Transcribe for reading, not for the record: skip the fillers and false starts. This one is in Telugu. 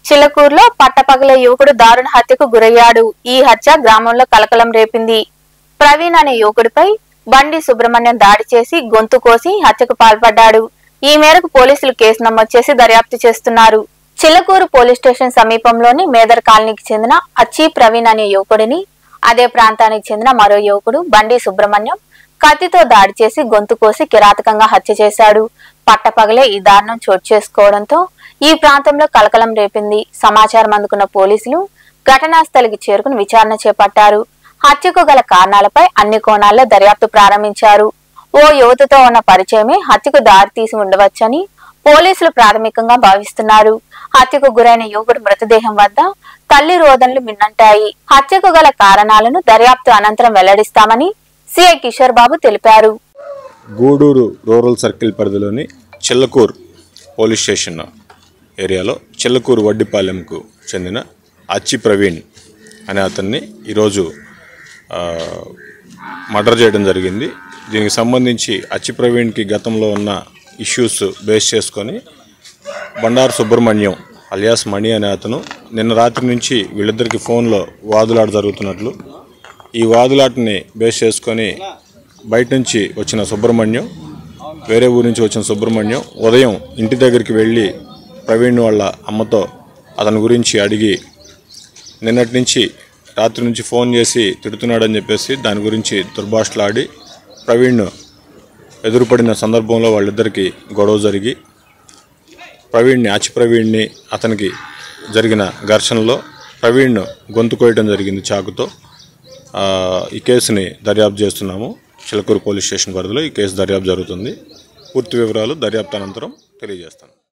చిల్లకూరులో పట్టపగలే యువకుడు దారుణ హత్యకు గురయ్యాడు. ఈ హత్య గ్రామంలో కలకలం రేపింది. ప్రవీణ్ అనే యువకుడిపై బండి సుబ్రహ్మణ్యం దాడి చేసి గొంతు కోసి హత్యకు పాల్పడ్డాడు. ఈ మేరకు పోలీసులు కేసు నమోదు చేసి దర్యాప్తు చేస్తున్నారు. చిల్లకూరు పోలీస్ స్టేషన్ సమీపంలోని మేదర్ కాలనీకి చెందిన అచ్చి ప్రవీణ్ అనే యువకుడిని అదే ప్రాంతానికి చెందిన మరో యువకుడు బండి సుబ్రహ్మణ్యం కత్తితో దాడి చేసి గొంతు కోసి కిరాతకంగా హత్య చేశాడు. పట్టపగలే ఈ దారుణం చోటు చేసుకోవడంతో ఈ ప్రాంతంలో కలకలం రేపింది. సమాచారం అందుకున్న పోలీసులు ఘటనా స్థలికి చేరుకుని విచారణ చేపట్టారు. హత్యకు గల కారణాలపై అన్ని కోణాల్లో దర్యాప్తు ప్రారంభించారు. ఓ యువతతో ఉన్న పరిచయమే హత్యకు దారి తీసి ఉండవచ్చని పోలీసులు ప్రాథమికంగా భావిస్తున్నారు. హత్యకు గురైన యువకుడి మృతదేహం వద్ద తల్లి రోదనలు మిన్నంటాయి. హత్యకు గల కారణాలను దర్యాప్తు అనంతరం వెల్లడిస్తామని సిఐ కిషోర్ బాబు తెలిపారు. గూడూరు రూరల్ సర్కిల్ పరిధిలోని చిల్లకూరు పోలీస్ స్టేషన్ ఏరియాలో చిల్లకూరు వడ్డిపాలెంకు చెందిన అచ్చి ప్రవీణ్ అనే అతన్ని ఈరోజు మర్డర్ చేయడం జరిగింది. దీనికి సంబంధించి అచ్చి ప్రవీణ్కి గతంలో ఉన్న ఇష్యూస్ బేస్ చేసుకొని బండారు సుబ్రహ్మణ్యం అలియాస్ మణి అనే అతను నిన్న రాత్రి నుంచి వీళ్ళిద్దరికి ఫోన్లో వాదులాట జరుగుతున్నట్లు, ఈ వాదులాటని బేస్ చేసుకొని బయట నుంచి వచ్చిన సుబ్రహ్మణ్యం, వేరే ఊరి నుంచి వచ్చిన సుబ్రహ్మణ్యం ఉదయం ఇంటి దగ్గరికి వెళ్ళి ప్రవీణ్ వాళ్ళ అమ్మతో అతని గురించి అడిగి నిన్నటి నుంచి రాత్రి నుంచి ఫోన్ చేసి తిడుతున్నాడని చెప్పేసి దాని గురించి దుర్భాషలాడి ప్రవీణ్ ఎదురుపడిన సందర్భంలో వాళ్ళిద్దరికీ గొడవ జరిగి అచ్చి ప్రవీణ్ని అతనికి జరిగిన ఘర్షణలో ప్రవీణ్ గొంతు కోయడం జరిగింది చాకుతో. ఈ కేసుని దర్యాప్తు చేస్తున్నాము. చిల్లకూరు పోలీస్ స్టేషన్ పరిధిలో ఈ కేసు దర్యాప్తు జరుగుతుంది. పూర్తి వివరాలు దర్యాప్తు అనంతరం తెలియజేస్తాను.